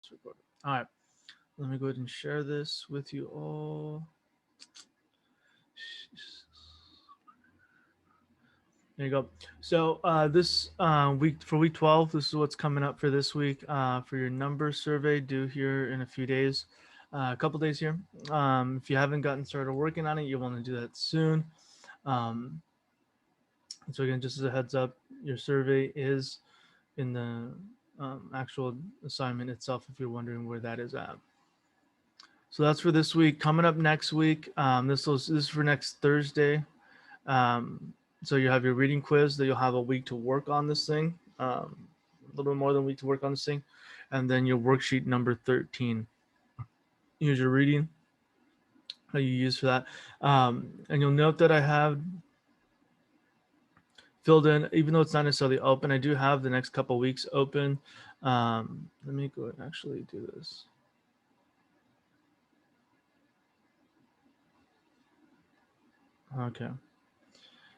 It's recorded. All right. Let me go ahead and share this with you all. There you go. So this week for week 12, this is what's coming up for this week for your number survey due here in a few days, a couple days here. If you haven't gotten started working on it, you want to do that soon. So again, just as a heads up, your survey is in the actual assignment itself if you're wondering where that is at. So that's for this week. Coming up next week, this is for next Thursday. So you have your reading quiz that you'll have a week to work on this thing, a little bit more than a week to work on this thing, and then your worksheet number 13. Here's your reading that you use for that, and you'll note that I have filled in, even though it's not necessarily open. I do have the next couple weeks open. Let me go and actually do this. Okay.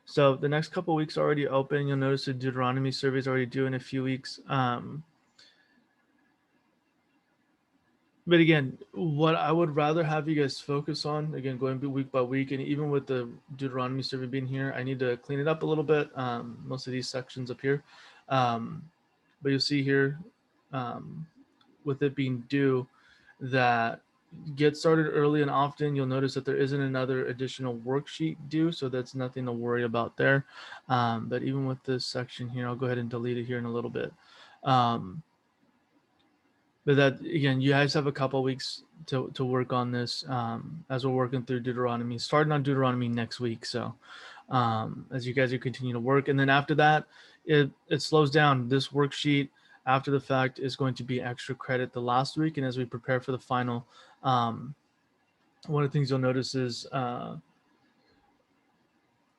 So the next couple weeks are already open. You'll notice the Deuteronomy survey is already due in a few weeks. But again, what I would rather have you guys focus on, again, going week by week, and even with the Deuteronomy survey being here, I need to clean it up a little bit. Most of these sections up here. But you'll see here, with it being due, that get started early and often. You'll notice that there isn't another additional worksheet due, so that's nothing to worry about there. But even with this section here, I'll go ahead and delete it here in a little bit. But that, again, you guys have a couple weeks to work on this as we're working through Deuteronomy, starting on Deuteronomy next week. So as you guys are continuing to work, and then after that, it slows down. This worksheet after the fact is going to be extra credit the last week. And as we prepare for the final, one of the things you'll notice is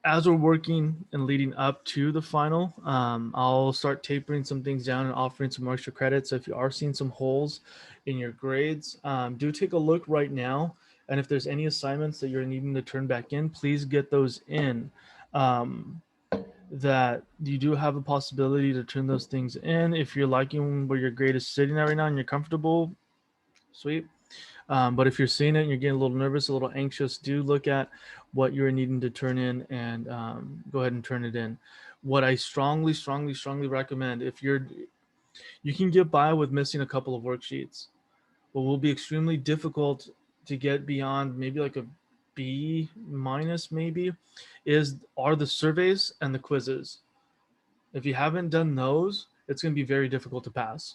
as we're working and leading up to the final, I'll start tapering some things down and offering some extra credit. So if you are seeing some holes in your grades, do take a look right now. And if there's any assignments that you're needing to turn back in, please get those in. That you do have a possibility to turn those things in. If you're liking where your grade is sitting at right now and you're comfortable, sweet. But if you're seeing it and you're getting a little nervous, a little anxious, do look at what you're needing to turn in and go ahead and turn it in. What I strongly recommend, if you can get by with missing a couple of worksheets, but will be extremely difficult to get beyond maybe like a B minus maybe, are the surveys and the quizzes. If you haven't done those, it's going to be very difficult to pass.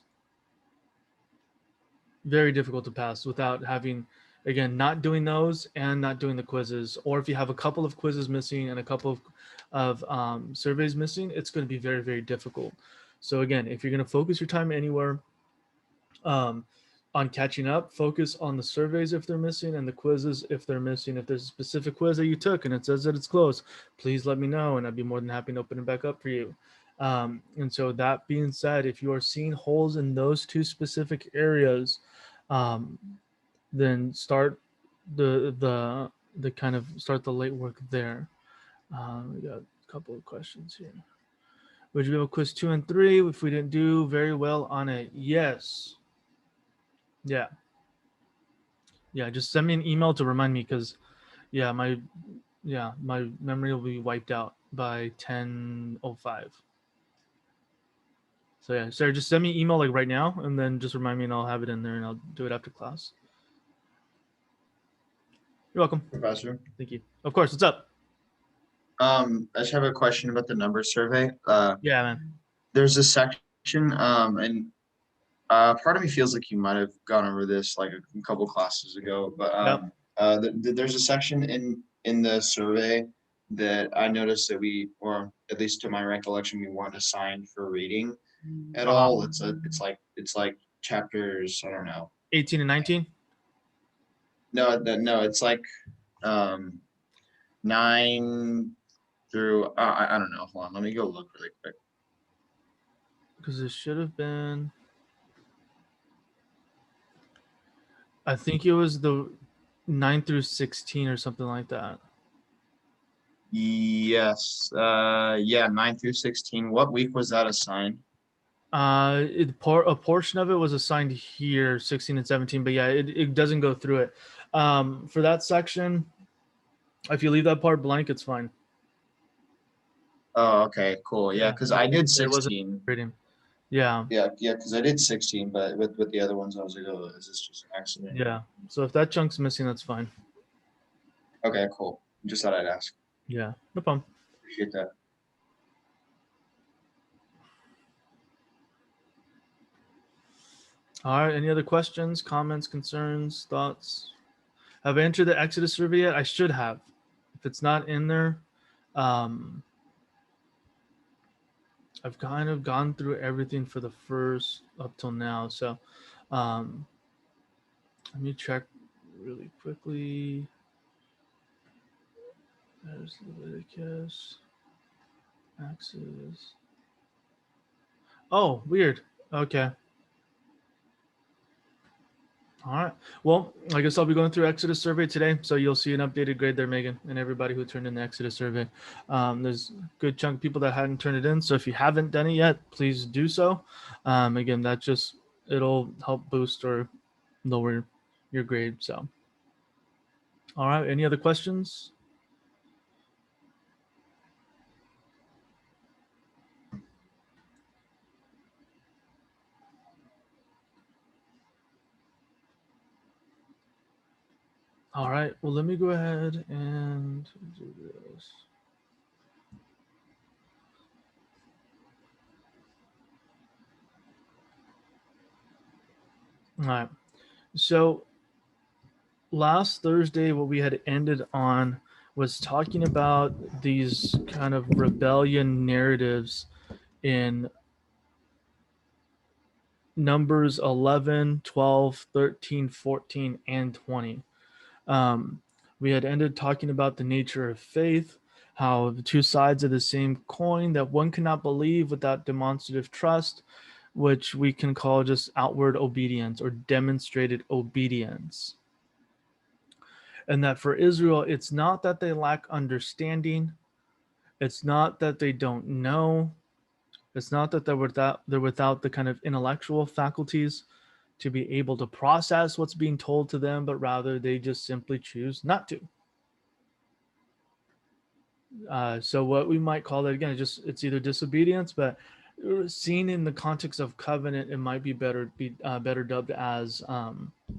Very difficult to pass without having, again, not doing those and not doing the quizzes. Or if you have a couple of quizzes missing and a couple of surveys missing, it's going to be very, very difficult. So again, if you're going to focus your time anywhere on catching up, focus on the surveys if they're missing and the quizzes if they're missing. If there's a specific quiz that you took and it says that it's closed, please let me know and I'd be more than happy to open it back up for you. And so that being said, if you are seeing holes in those two specific areas, then start the kind of start the late work there. We got a couple of questions here. Would you have a quiz 2 and 3 if we didn't do very well on it? Yes. Yeah. Just send me an email to remind me, because my memory will be wiped out by 10:05. So yeah, Sarah, just send me an email like right now, and then just remind me, and I'll have it in there, and I'll do it after class. You're welcome. Professor. Thank you. Of course. What's up? I just have a question about the number survey. Yeah, man. There's a section, and part of me feels like you might have gone over this like a couple classes ago, but there's a section in the survey that I noticed that we, or at least to my recollection, we weren't assigned for reading at all. It's like chapters, I don't know, 18 and 19. No, it's like 9 through I don't know. Hold on, let me go look really quick. Because it should have been, I think it was the 9 through 16 or something like that. Yes. Yeah, 9 through 16. What week was that assigned? A portion of it was assigned here, 16 and 17, but yeah, it doesn't go through it. For that section, if you leave that part blank, it's fine. Oh, okay, cool. Yeah, Yeah, because I did there wasn't 16. reading. Yeah, Yeah, because I did 16, but with the other ones, I was like, oh, is this just an accident? yeah. So if that chunk's missing, that's fine. Okay, cool. Just thought I'd ask. Yeah, no problem. Appreciate that. All right. Any other questions, comments, concerns, thoughts? Have I entered the Exodus survey yet? I should have. If it's not in there, um, I've kind of gone through everything for the first up till now. So um, let me check really quickly. There's Leviticus, Exodus. Oh, weird. Okay. All right. Well, I guess I'll be going through Exodus survey today, so you'll see an updated grade there, Megan, and everybody who turned in the Exodus survey. There's a good chunk of people that hadn't turned it in, so if you haven't done it yet, please do so. Again, that just it'll help boost or lower your grade. So, all right. Any other questions? All right. Well, let me go ahead and do this. All right. So last Thursday, what we had ended on was talking about these kind of rebellion narratives in Numbers 11, 12, 13, 14, and 20. Um, we had ended talking about the nature of faith, how the two sides of the same coin, that one cannot believe without demonstrative trust, which we can call just outward obedience or demonstrated obedience. And that for Israel, it's not that they lack understanding, it's not that they don't know, it's not that they're without the kind of intellectual faculties to be able to process what's being told to them, but rather they just simply choose not to. So what we might call that again, it's either disobedience, but seen in the context of covenant, it might be better dubbed as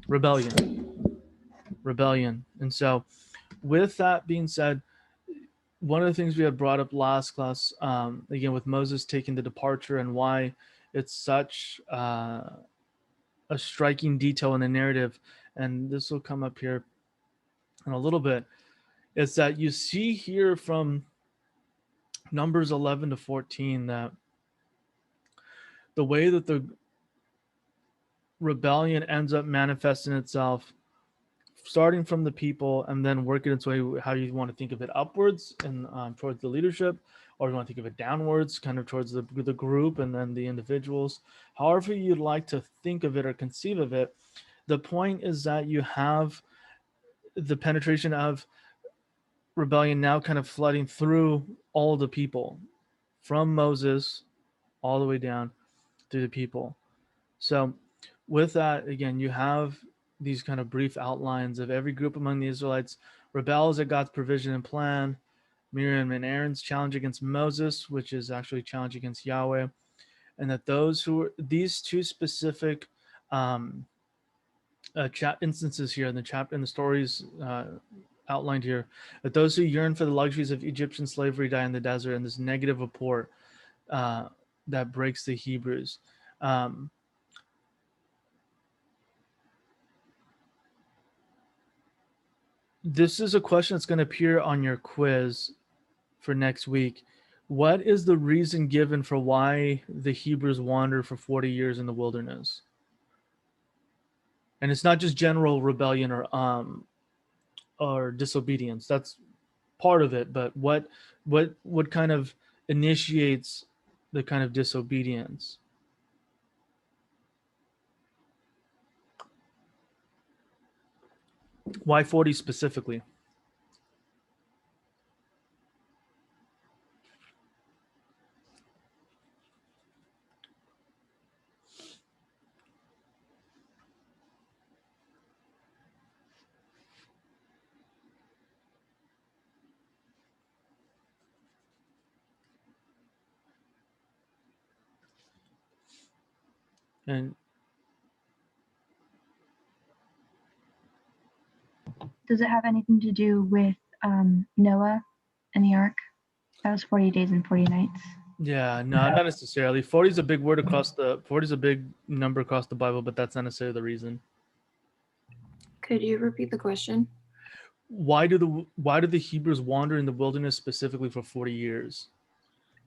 rebellion. Rebellion. And so, with that being said, one of the things we had brought up last class, again with Moses taking the departure and why it's such a striking detail in the narrative, and this will come up here in a little bit, is that you see here from Numbers 11 to 14 that the way that the rebellion ends up manifesting itself, starting from the people and then working its way, how you want to think of it, upwards and towards the leadership, or you want to think of it downwards, kind of towards the group and then the individuals. However you'd like to think of it or conceive of it, the point is that you have the penetration of rebellion now kind of flooding through all the people, from Moses all the way down through the people. So, with that, again, you have these kind of brief outlines of every group among the Israelites rebels at God's provision and plan. Miriam and Aaron's challenge against Moses, which is actually challenge against Yahweh, and that these two specific um, instances here in the stories outlined here, that those who yearn for the luxuries of Egyptian slavery die in the desert, and this negative report uh, that breaks the Hebrews. Um, this is a question that's going to appear on your quiz for next week. What is the reason given for why the Hebrews wander for 40 years in the wilderness? And it's not just general rebellion or disobedience. That's part of it, but what kind of initiates the kind of disobedience? Why 40 specifically? And Does it have anything to do with Noah and the ark? That was 40 days and 40 nights. yeah, no, not necessarily. 40 is a big word across the 40 is a big number across the Bible, but that's not necessarily the reason. Could you repeat the question? Why do the Hebrews wander in the wilderness specifically for 40 years?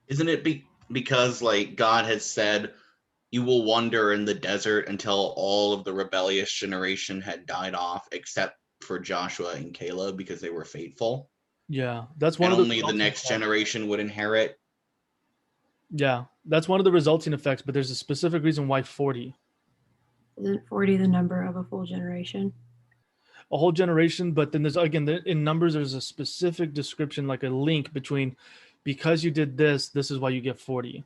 Isn't it because like God has said, you will wander in the desert until all of the rebellious generation had died off, except for Joshua and Caleb because they were faithful. Yeah, that's one And of the only the next generation would inherit. Yeah, that's one of the resulting effects, but there's a specific reason why 40. Isn't 40 the number of a full generation? A whole generation, but then there's again in numbers there's a specific description, like a link between because you did this is why you get 40.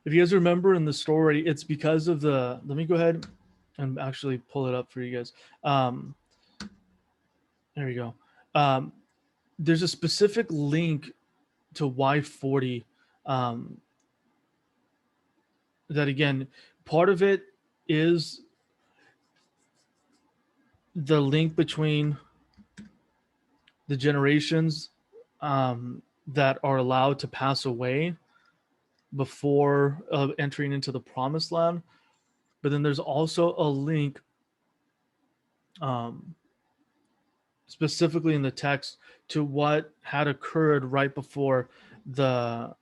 If you guys remember in the story, it's because of let me go ahead and actually pull it up for you guys. There you go. There's a specific link to why 40. That again, part of it is the link between the generations that are allowed to pass away before entering into the promised land. But then there's also a link specifically in the text to what had occurred right before the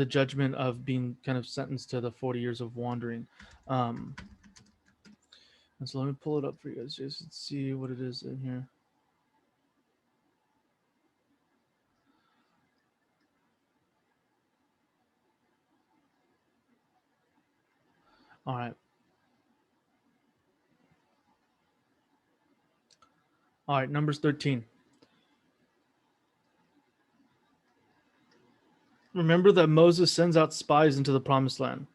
judgment of being kind of sentenced to the 40 years of wandering. And so let me pull it up for you guys just to see what it is in here. All right. All right, Numbers 13. Remember that Moses sends out spies into the promised land.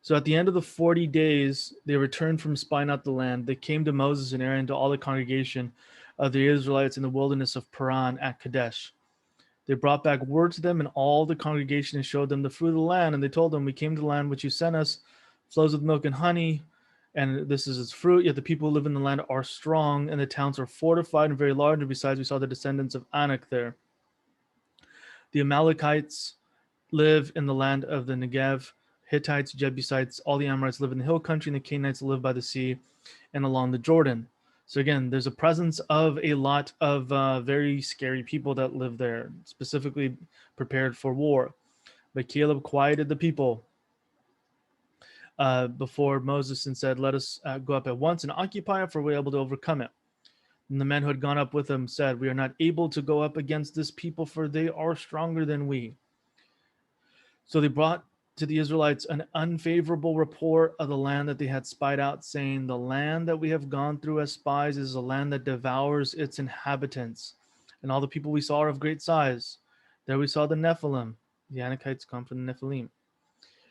So at the end of the 40 days, they returned from spying out the land. They came to Moses and Aaron, to all the congregation of the Israelites in the wilderness of Paran at Kadesh. They brought back word to them and all the congregation and showed them the fruit of the land. And they told them, we came to the land which you sent us, flows with milk and honey, and this is its fruit. Yet the people who live in the land are strong, and the towns are fortified and very large. And besides, we saw the descendants of Anak there. The Amalekites live in the land of the Negev. Hittites, Jebusites, all the Amorites live in the hill country, and the Canaanites live by the sea and along the Jordan. So again, there's a presence of a lot of very scary people that live there, specifically prepared for war. But Caleb quieted the people before Moses and said, let us go up at once and occupy it, for we're able to overcome it. And the men who had gone up with him said, we are not able to go up against this people, for they are stronger than we. So they brought to the Israelites an unfavorable report of the land that they had spied out, saying, the land that we have gone through as spies is a land that devours its inhabitants. And all the people we saw are of great size. There we saw the Nephilim. The Anakites come from the Nephilim.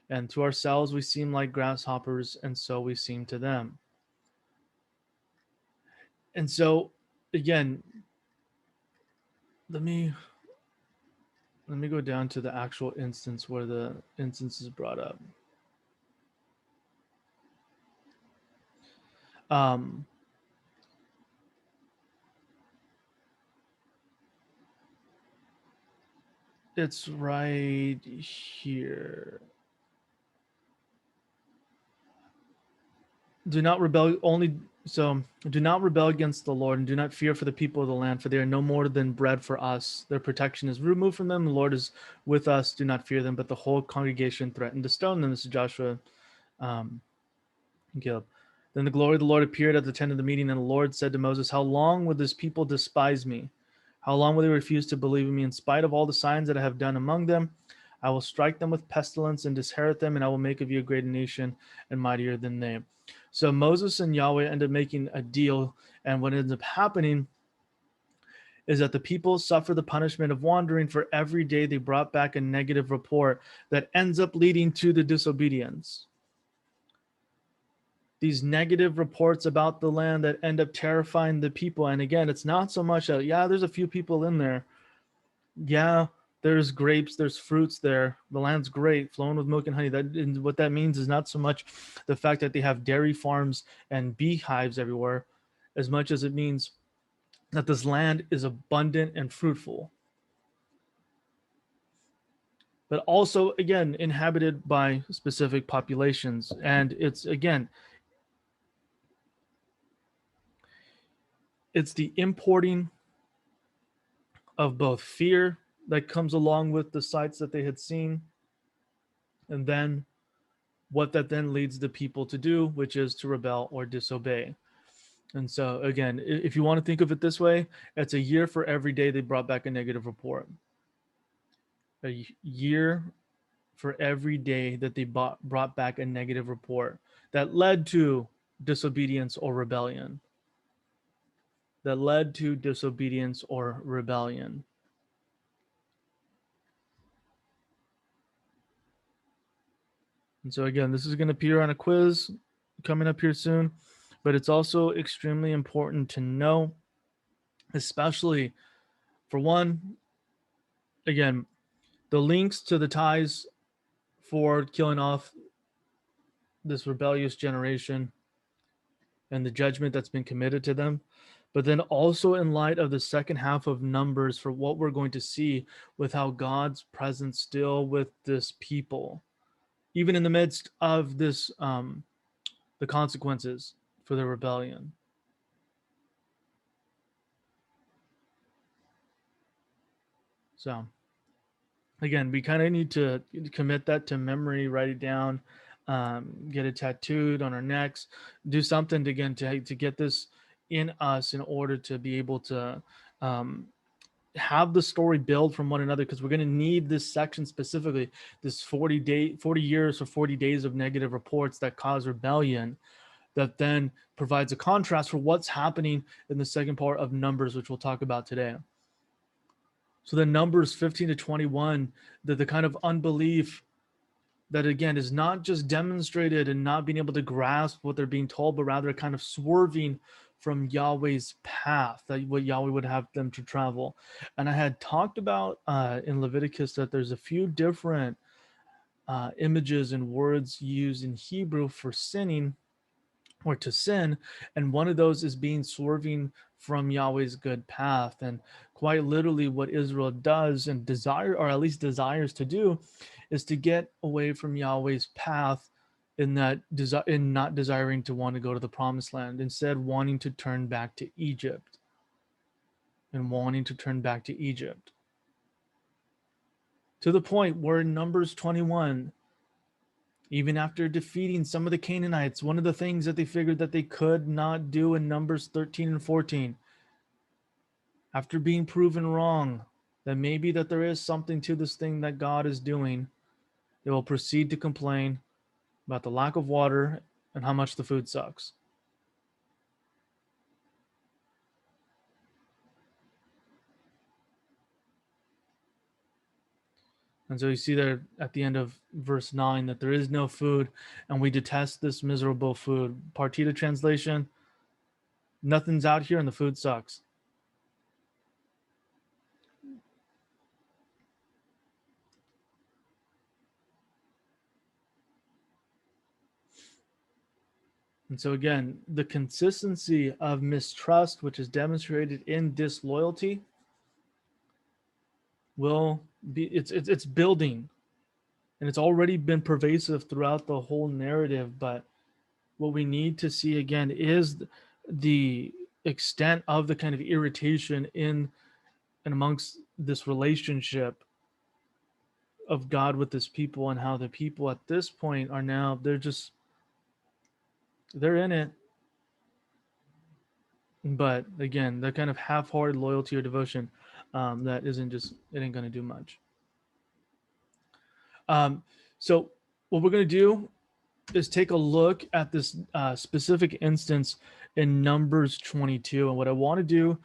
And to ourselves we seem like grasshoppers, and so we seem to them. And so, again, let me go down to the actual instance where the instance is brought up. It's right here. Do not rebel against the Lord, and do not fear for the people of the land, for they are no more than bread for us. Their protection is removed from them. The Lord is with us. Do not fear them. But the whole congregation threatened to stone them. This is Joshua and Caleb. Then the glory of the Lord appeared at the tent of the meeting, and the Lord said to Moses, how long will this people despise me? How long will they refuse to believe in me in spite of all the signs that I have done among them? I will strike them with pestilence and disinherit them, and I will make of you a greater nation and mightier than they. So Moses and Yahweh end up making a deal, and what ends up happening is that the people suffer the punishment of wandering for every day they brought back a negative report that ends up leading to the disobedience. These negative reports about the land that end up terrifying the people. And again, it's not so much that, yeah, there's a few people in there. Yeah, there's grapes, there's fruits there. The land's great, flowing with milk and honey. That, and what that means is not so much the fact that they have dairy farms and beehives everywhere, as much as it means that this land is abundant and fruitful. But also, again, inhabited by specific populations. And it's, again, it's the importing of both fear that comes along with the sights that they had seen, and then what that then leads the people to do, which is to rebel or disobey. And so, again, if you want to think of it this way, it's a year for every day they brought back a negative report. A year for every day that they brought back a negative report that led to disobedience or rebellion. That led to disobedience or rebellion. And so again, this is going to appear on a quiz coming up here soon, but it's also extremely important to know, especially for one, again, the links to the ties for killing off this rebellious generation and the judgment that's been committed to them, but then also in light of the second half of Numbers for what we're going to see with how God's presence still with this people, even in the midst of this, the consequences for the rebellion. So again, we kind of need to commit that to memory, write it down, get it tattooed on our necks, do something to, again, to get this in us in order to be able to have the story build from one another, because we're going to need this section specifically, this 40 years or 40 days of negative reports that cause rebellion, that then provides a contrast for what's happening in the second part of Numbers, which we'll talk about today. So the Numbers 15 to 21, the kind of unbelief that, again, is not just demonstrated and not being able to grasp what they're being told, but rather kind of swerving from Yahweh's path, that what Yahweh would have them to travel. And I had talked about in Leviticus that there's a few different images and words used in Hebrew for sinning or to sin, and one of those is being swerving from Yahweh's good path. And quite literally what Israel does and desire, or at least desires to do, is to get away from Yahweh's path, in that in not desiring to want to go to the promised land, instead wanting to turn back to Egypt, to the point where in Numbers 21, even after defeating some of the Canaanites, one of the things that they figured that they could not do in Numbers 13 and 14, after being proven wrong, that maybe that there is something to this thing that God is doing, they will proceed to complain about the lack of water and how much the food sucks. And so you see there at the end of verse 9 that there is no food, and we detest this miserable food. Partita translation, nothing's out here and the food sucks. And so again, the consistency of mistrust, which is demonstrated in disloyalty, will be, it's building, and it's already been pervasive throughout the whole narrative. But what we need to see again is the extent of the kind of irritation in and amongst this relationship of God with his people, and how the people at this point are now, they're in it, but again, the kind of half-hearted loyalty or devotion, that isn't just, it ain't going to do much. So what we're going to do is take a look at this specific instance in Numbers 22. And what I want to do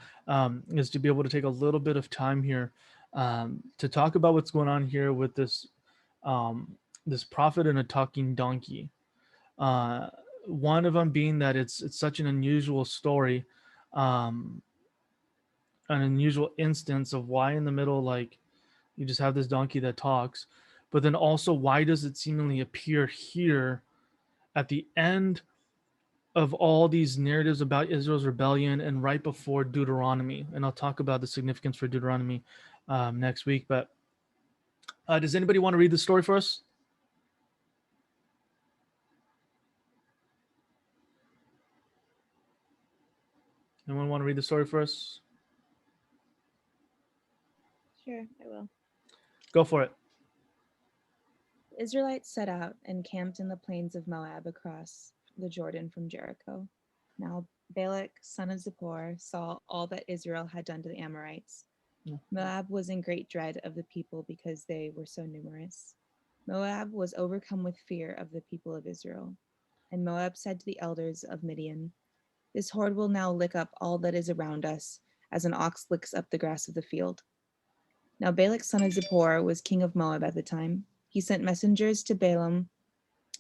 is to be able to take a little bit of time here to talk about what's going on here with this this prophet and a talking donkey. One of them being that it's such an unusual story, an unusual instance of why in the middle, like You just have this donkey that talks. But then also, why does it seemingly appear here at the end of all these narratives about Israel's rebellion and right before Deuteronomy? And I'll talk about the significance for Deuteronomy next week. But does anybody want to read the story for us? Anyone want to read the story for us? Sure, I will. Go for it. The Israelites set out and camped in the plains of Moab across the Jordan from Jericho. Now Balak, son of Zippor, saw all that Israel had done to the Amorites. Moab was in great dread of the people because they were so numerous. Moab was overcome with fear of the people of Israel. And Moab said to the elders of Midian, "This horde will now lick up all that is around us, as an ox licks up the grass of the field." Now Balak, son of Zippor, was king of Moab at the time. He sent messengers to Balaam,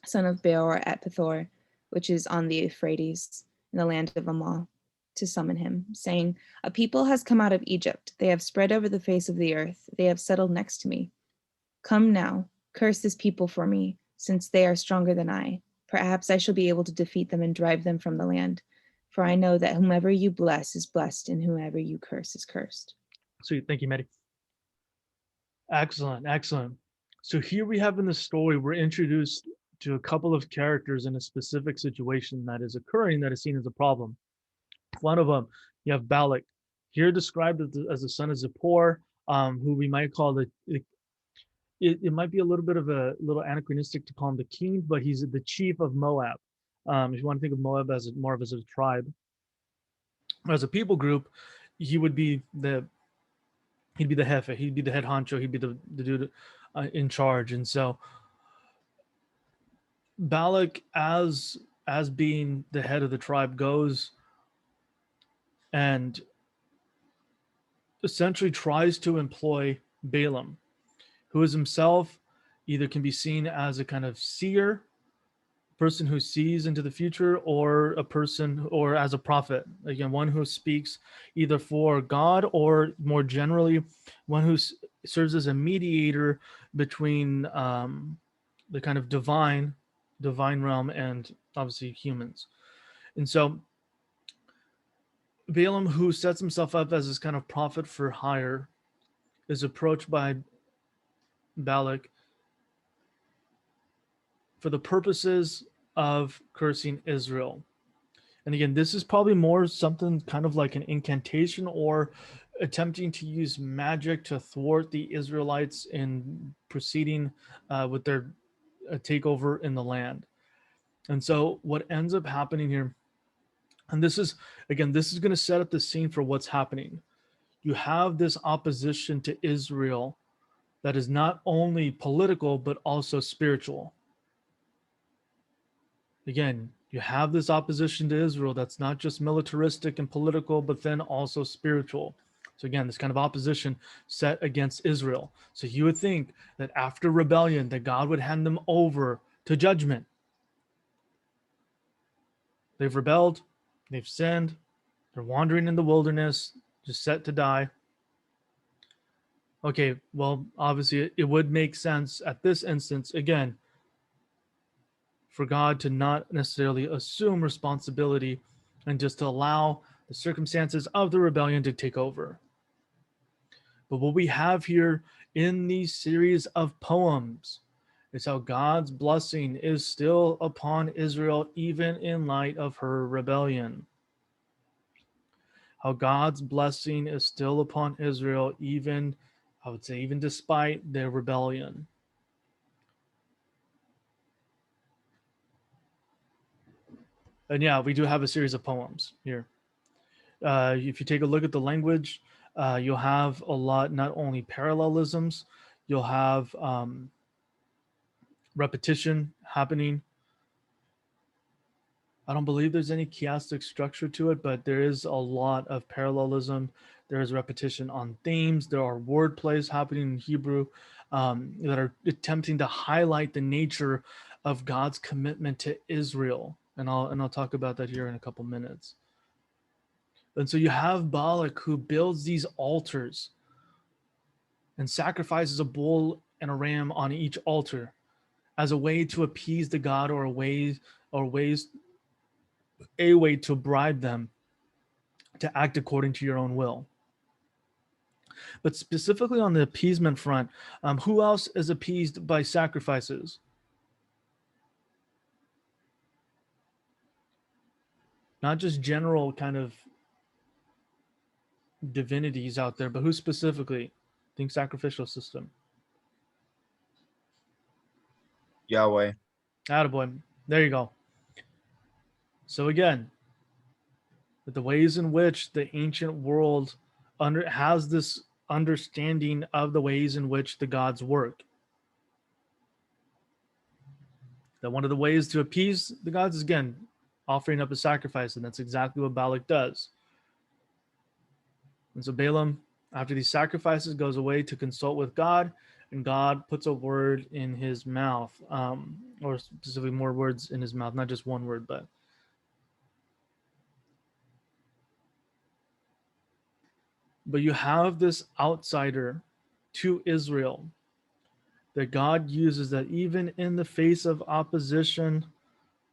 son of Beor at Pethor, which is on the Euphrates, in the land of Ammon, to summon him, saying, "A people has come out of Egypt. They have spread over the face of the earth. They have settled next to me. Come now, curse this people for me, since they are stronger than I. Perhaps I shall be able to defeat them and drive them from the land. For I know that whomever you bless is blessed, and whomever you curse is cursed." Sweet. Thank you, Maddie. Excellent. Excellent. So here we have in the story, we're introduced to a couple of characters in a specific situation that is occurring that is seen as a problem. One of them, you have Balak, here described as the son of Zippor, who we might call it might be a little bit of a little anachronistic to call him the king, but he's the chief of Moab. If you want to think of Moab as more of as a tribe, as a people group, he would be he'd be the jefe, he'd be the head honcho, he'd be the dude in charge. And so Balak, as being the head of the tribe, goes and essentially tries to employ Balaam, who is himself either can be seen as a kind of seer, person who sees into the future, or a person, or as a prophet, again, one who speaks either for God or more generally one who serves as a mediator between the kind of divine realm and obviously humans. And so Balaam, who sets himself up as this kind of prophet for hire, is approached by Balak for the purposes of cursing Israel. And again, this is probably more something kind of like an incantation or attempting to use magic to thwart the Israelites in proceeding with their takeover in the land. And so what ends up happening here, and this is going to set up the scene for what's happening. You have this opposition to Israel that is not only political, but also spiritual. Again, you have this opposition to Israel that's not just militaristic and political, but then also spiritual. So again, this kind of opposition set against Israel. So you would think that after rebellion, that God would hand them over to judgment. They've rebelled, they've sinned, they're wandering in the wilderness, just set to die. Okay, well, obviously it would make sense at this instance, again, for God to not necessarily assume responsibility and just to allow the circumstances of the rebellion to take over. But what we have here in these series of poems is how God's blessing is still upon Israel, even in light of her rebellion. How God's blessing is still upon Israel, even, I would say, even despite their rebellion. And yeah, we do have a series of poems here. If you take a look at the language, you'll have a lot, not only parallelisms, you'll have repetition happening. I don't believe there's any chiastic structure to it, but there is a lot of parallelism. There is repetition on themes. There are word plays happening in Hebrew that are attempting to highlight the nature of God's commitment to Israel. And I'll talk about that here in a couple minutes. And so you have Balak, who builds these altars. and sacrifices a bull and a ram on each altar as a way to appease the god, or a way to bribe them to act according to your own will. But specifically on the appeasement front, who else is appeased by sacrifices? Not just general kind of divinities out there, but who specifically? Think sacrificial system. Yahweh. Attaboy. There you go. So again, the ways in which the ancient world has this understanding of the ways in which the gods work. That one of the ways to appease the gods is, again, offering up a sacrifice, and that's exactly what Balak does. And so Balaam, after these sacrifices, goes away to consult with God, and God puts a word in his mouth, or specifically more words in his mouth, not just one word, but you have this outsider to Israel that God uses, that even in the face of opposition,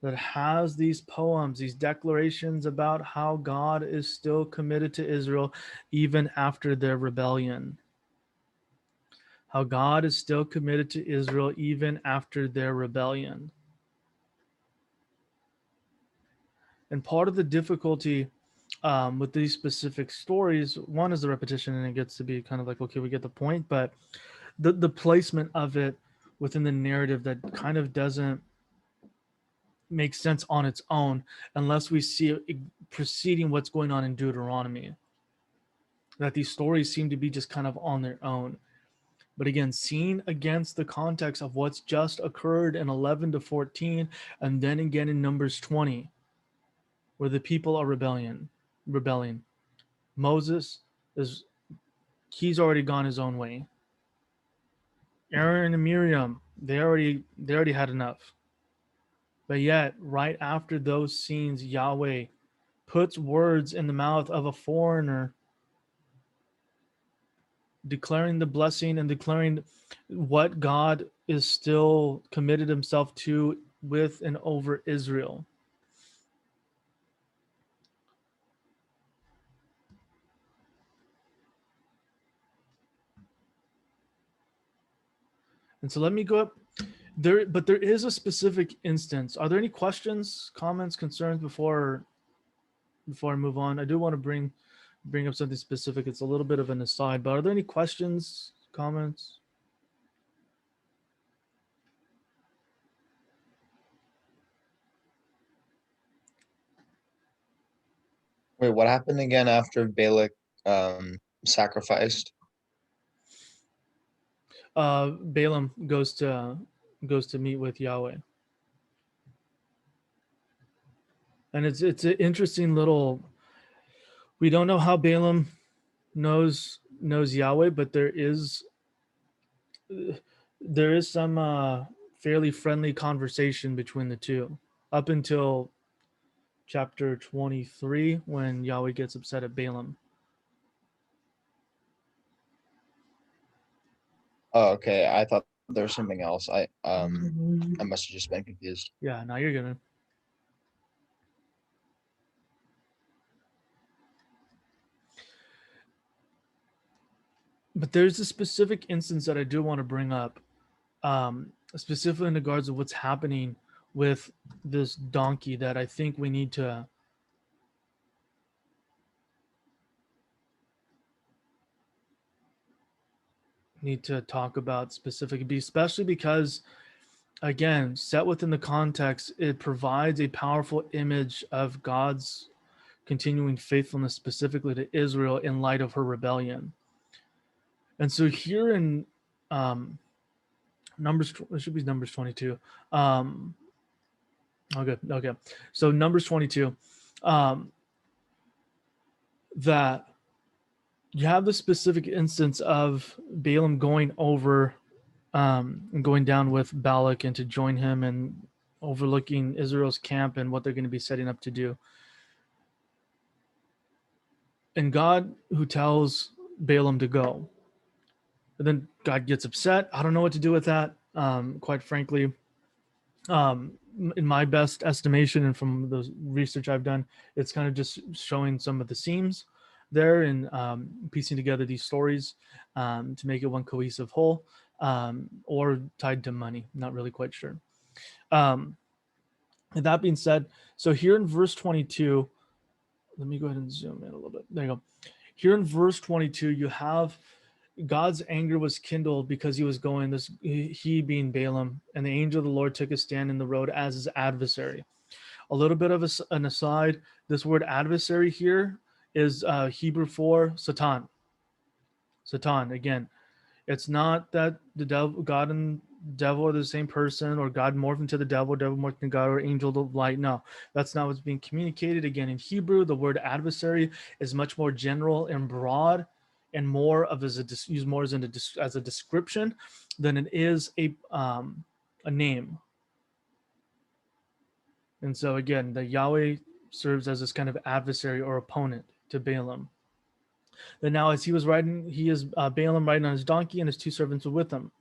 that has these poems, these declarations about how God is still committed to Israel even after their rebellion. How God is still committed to Israel even after their rebellion. And part of the difficulty with these specific stories, one is the repetition, and it gets to be kind of like, okay, we get the point, but the placement of it within the narrative that kind of doesn't make sense on its own unless we see it preceding what's going on in Deuteronomy. That these stories seem to be just kind of on their own. But again, seen against the context of what's just occurred in 11 to 14, and then again in Numbers 20, where the people are rebelling. Moses he's already gone his own way. Aaron and Miriam, they already had enough. But yet, right after those scenes, Yahweh puts words in the mouth of a foreigner, declaring the blessing and declaring what God is still committed himself to with and over Israel. And so let me go up there, but there is a specific instance. Are there any questions, comments, concerns before I move on? I do want to bring up something specific. It's a little bit of an aside, but are there any questions, comments? Wait, what happened again after Balak sacrificed? Balaam goes to meet with Yahweh, and it's an interesting little. We don't know how Balaam knows Yahweh, but there is some fairly friendly conversation between the two up until chapter 23, when Yahweh gets upset at Balaam. Oh, okay. I thought there was something else. I must have just been confused. Yeah, now you're gonna. But there's a specific instance that I do want to bring up, specifically in regards of what's happening with this donkey, that I think we need to talk about specifically, especially because, again, set within the context, it provides a powerful image of God's continuing faithfulness specifically to Israel in light of her rebellion. And so here in Numbers, it should be Numbers 22. Okay. So Numbers 22, that you have the specific instance of Balaam going over and going down with Balak and to join him and overlooking Israel's camp and what they're going to be setting up to do. And God, who tells Balaam to go, And then God gets upset. I don't know what to do with that. Quite frankly, in my best estimation and from the research I've done, it's kind of just showing some of the seams there and piecing together these stories to make it one cohesive whole, or tied to money. Not really quite sure. And that being said, so here in verse 22, let me go ahead and zoom in a little bit. There you go. Here in verse 22, you have God's anger was kindled because he was going, this he being Balaam, and the angel of the Lord took his stand in the road as his adversary. A little bit of an aside, this word adversary here is Hebrew for Satan. Satan, again, it's not that the devil, God and devil are the same person, or God morphed into the devil morphed into God, or angel of light. No, that's not what's being communicated. Again, in Hebrew, the word adversary is much more general and broad, and more of as used more as a description than it is a name. And so again, the Yahweh serves as this kind of adversary or opponent to Balaam. Then now, as he was riding, he is Balaam riding on his donkey, and his two servants were with him.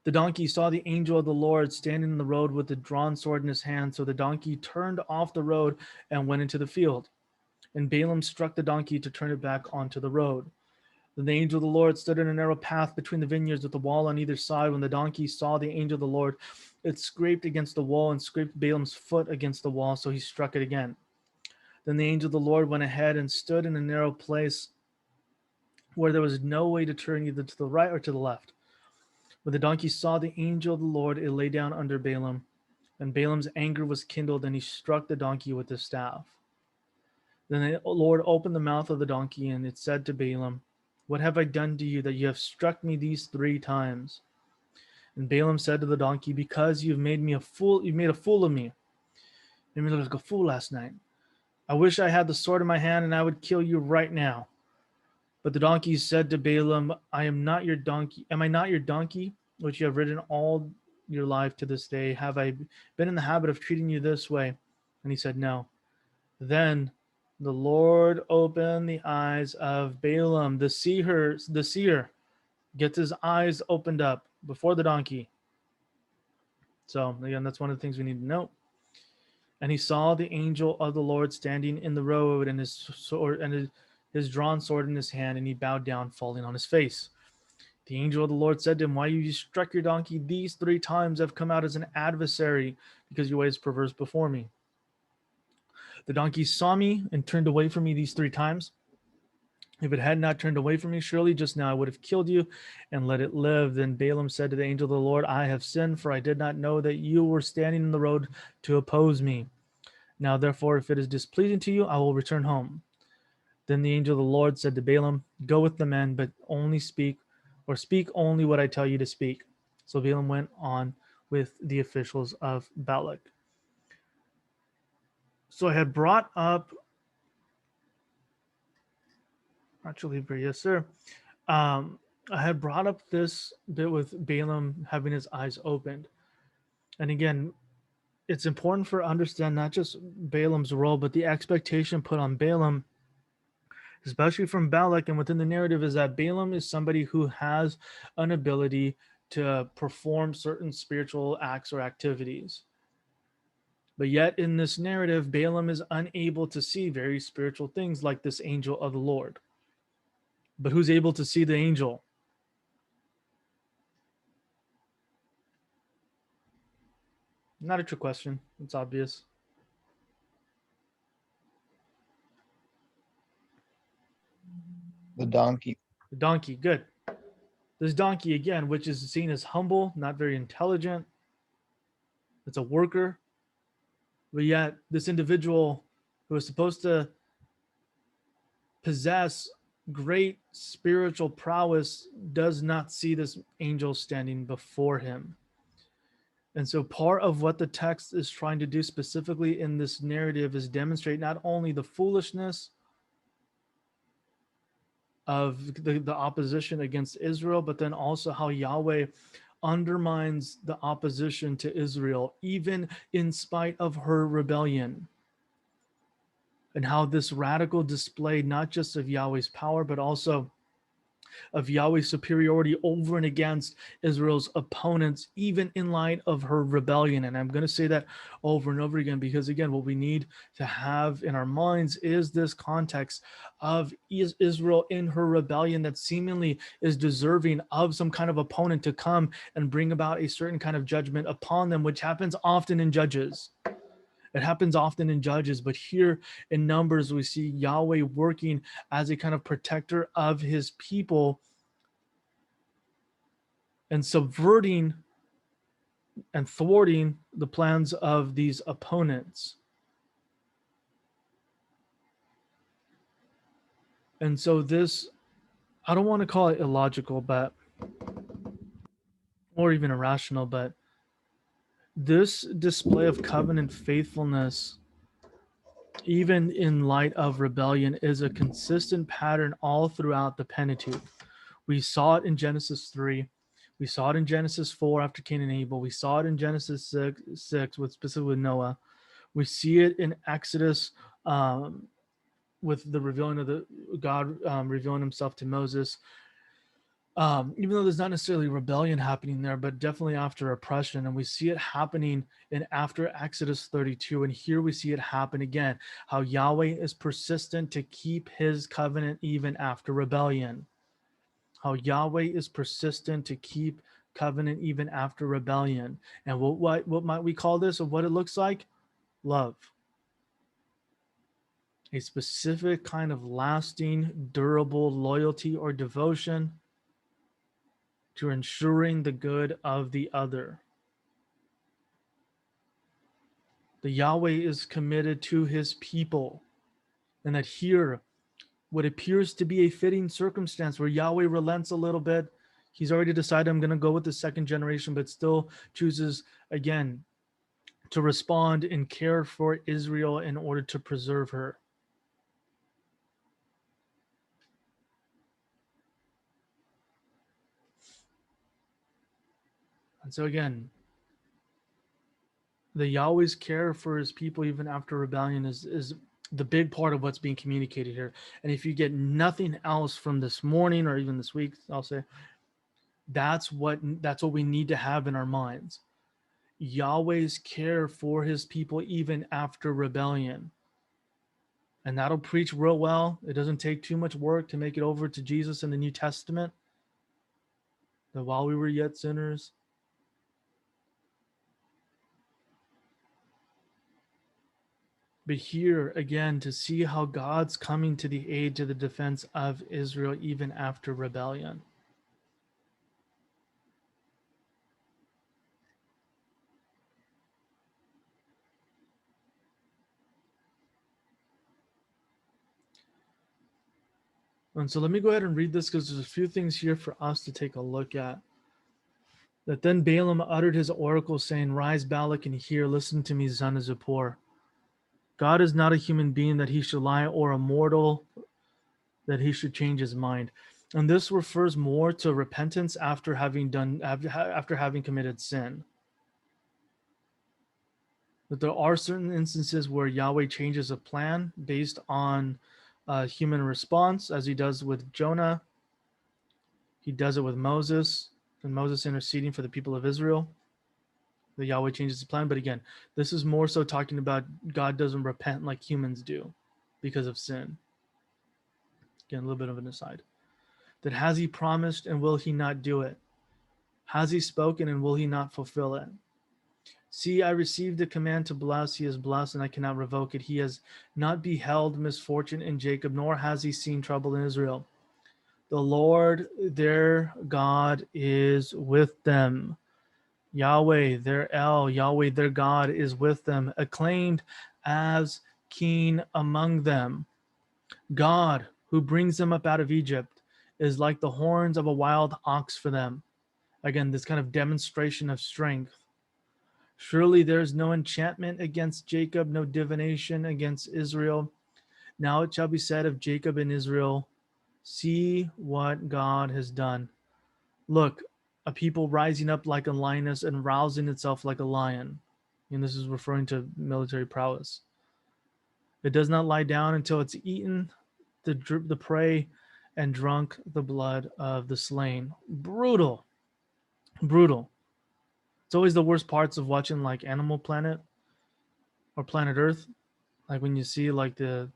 The donkey saw the angel of the Lord standing in the road with a drawn sword in his hand. So the donkey turned off the road and went into the field. And Balaam struck the donkey to turn it back onto the road. Then the angel of the Lord stood in a narrow path between the vineyards with a wall on either side. When the donkey saw the angel of the Lord, it scraped against the wall and scraped Balaam's foot against the wall. So he struck it again. Then the angel of the Lord went ahead and stood in a narrow place where there was no way to turn either to the right or to the left. When the donkey saw the angel of the Lord, it lay down under Balaam, and Balaam's anger was kindled, and he struck the donkey with his staff. Then the Lord opened the mouth of the donkey, and it said to Balaam, "What have I done to you that you have struck me these 3 times?" And Balaam said to the donkey, "Because you've made me a fool, you made a fool of me. You made me look like a fool last night. I wish I had the sword in my hand, and I would kill you right now." But the donkey said to Balaam, "I am not your donkey. Am I not your donkey, which you have ridden all your life to this day? Have I been in the habit of treating you this way?" And he said, "No." Then the Lord opened the eyes of Balaam, the seer gets his eyes opened up before the donkey. So again, that's one of the things we need to know. And he saw the angel of the Lord standing in the road, and his sword and his drawn sword in his hand, and he bowed down, falling on his face. The angel of the Lord said to him, "Why you struck your donkey these 3 times? I've come out as an adversary because your way is perverse before me. The donkey saw me and turned away from me these 3 times. If it had not turned away from me, surely just now I would have killed you and let it live." Then Balaam said to the angel of the Lord, "I have sinned, for I did not know that you were standing in the road to oppose me. Now, therefore, if it is displeasing to you, I will return home." Then the angel of the Lord said to Balaam, "Go with the men, but only speak only what I tell you to speak." So Balaam went on with the officials of Balak. So I had brought up, actually, yes, sir. I had brought up this bit with Balaam having his eyes opened. And again, it's important for understand not just Balaam's role, but the expectation put on Balaam, especially from Balak and within the narrative, is that Balaam is somebody who has an ability to perform certain spiritual acts or activities. But yet in this narrative, Balaam is unable to see very spiritual things like this angel of the Lord. But who's able to see the angel? Not a trick question. It's obvious. The donkey. The donkey, good. This donkey, again, which is seen as humble, not very intelligent. It's a worker. But yet, this individual who is supposed to possess great spiritual prowess does not see this angel standing before him. And so, part of what the text is trying to do specifically in this narrative is demonstrate not only the foolishness of the opposition against Israel, but then also how Yahweh undermines the opposition to Israel, even in spite of her rebellion. And how this radical display, not just of Yahweh's power, but also of Yahweh's superiority over and against Israel's opponents, even in light of her rebellion. And I'm going to say that over and over again, because again, what we need to have in our minds is this context of Israel in her rebellion that seemingly is deserving of some kind of opponent to come and bring about a certain kind of judgment upon them, which happens often in Judges. It happens often in Judges, but here in Numbers, we see Yahweh working as a kind of protector of his people and subverting and thwarting the plans of these opponents. And so this, I don't want to call it illogical, but, or even irrational, but this display of covenant faithfulness, even in light of rebellion, is a consistent pattern all throughout the Pentateuch. We saw it in Genesis 3. We saw it in Genesis 4 after Cain and Abel. We saw it in Genesis 6 with specifically with Noah. We see it in Exodus with the revealing of the God revealing himself to Moses. Even though there's not necessarily rebellion happening there, but definitely after oppression. And we see it happening in after Exodus 32. And here we see it happen again, how Yahweh is persistent to keep his covenant even after rebellion. How Yahweh is persistent to keep covenant even after rebellion. And what might we call this, or what it looks like? Love. A specific kind of lasting, durable loyalty or devotion to ensuring the good of the other. The Yahweh is committed to his people, and that here, what appears to be a fitting circumstance where Yahweh relents a little bit, he's already decided, I'm going to go with the second generation, but still chooses again to respond and care for Israel in order to preserve her. And so again, the Yahweh's care for his people even after rebellion is the big part of what's being communicated here. And if you get nothing else from this morning or even this week, I'll say that's what we need to have in our minds. Yahweh's care for his people even after rebellion. And that'll preach real well. It doesn't take too much work to make it over to Jesus in the New Testament. That while we were yet sinners, but here again, to see how God's coming to the aid, to the defense of Israel, even after rebellion. And so let me go ahead and read this because there's a few things here for us to take a look at. That then Balaam uttered his oracle, saying, Rise, Balak, and hear, listen to me, son of Zippor. God is not a human being that he should lie, or a mortal that he should change his mind. And this refers more to repentance after having committed sin. But there are certain instances where Yahweh changes a plan based on human response, as he does with Jonah. He does it with Moses, and Moses interceding for the people of Israel. The Yahweh changes the plan. But again, this is more so talking about God doesn't repent like humans do because of sin. Again, a little bit of an aside. That has he promised and will he not do it? Has he spoken and will he not fulfill it? See, I received the command to bless. He is blessed and I cannot revoke it. He has not beheld misfortune in Jacob, nor has he seen trouble in Israel. The Lord, their God, is with them. Yahweh, their El, Yahweh, their God, is with them, acclaimed as king among them. God, who brings them up out of Egypt, is like the horns of a wild ox for them. Again, this kind of demonstration of strength. Surely there is no enchantment against Jacob, no divination against Israel. Now it shall be said of Jacob and Israel, see what God has done. Look, a people rising up like a lioness and rousing itself like a lion. And this is referring to military prowess. It does not lie down until it's eaten the prey, and drunk the blood of the slain. Brutal. Brutal. It's always the worst parts of watching like Animal Planet or Planet Earth. Like when you see like the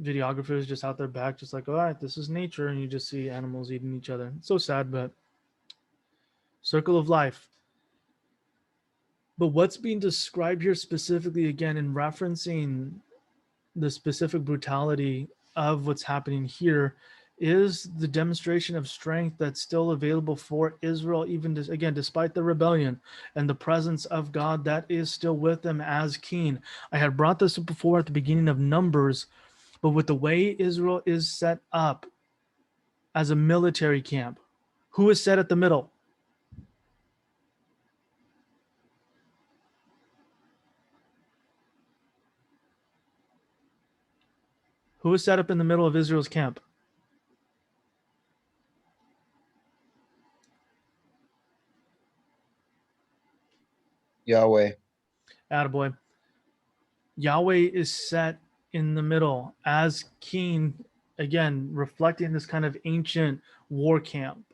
videographers just out their back, just like, all right, this is nature, and you just see animals eating each other. It's so sad, but circle of life. But what's being described here specifically, again, in referencing the specific brutality of what's happening here, is the demonstration of strength that's still available for Israel, even again, despite the rebellion, and the presence of God that is still with them as king. I had brought this up before at the beginning of Numbers, but with the way Israel is set up as a military camp, who is set at the middle? Who is set up in the middle of Israel's camp? Yahweh. Attaboy. Yahweh is set in the middle as king, again, reflecting this kind of ancient war camp.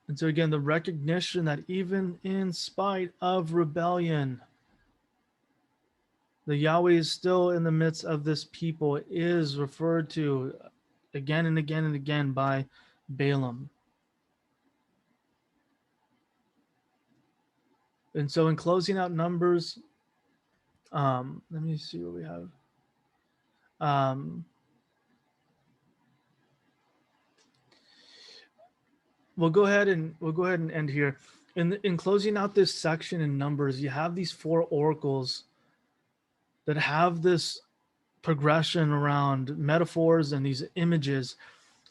And so, again, the recognition that even in spite of rebellion, the Yahweh is still in the midst of this people is referred to again and again and again by Balaam. And so, in closing out Numbers, let me see what we have. We'll go ahead and end here. In closing out this section in Numbers, you have these four oracles that have this progression around metaphors and these images,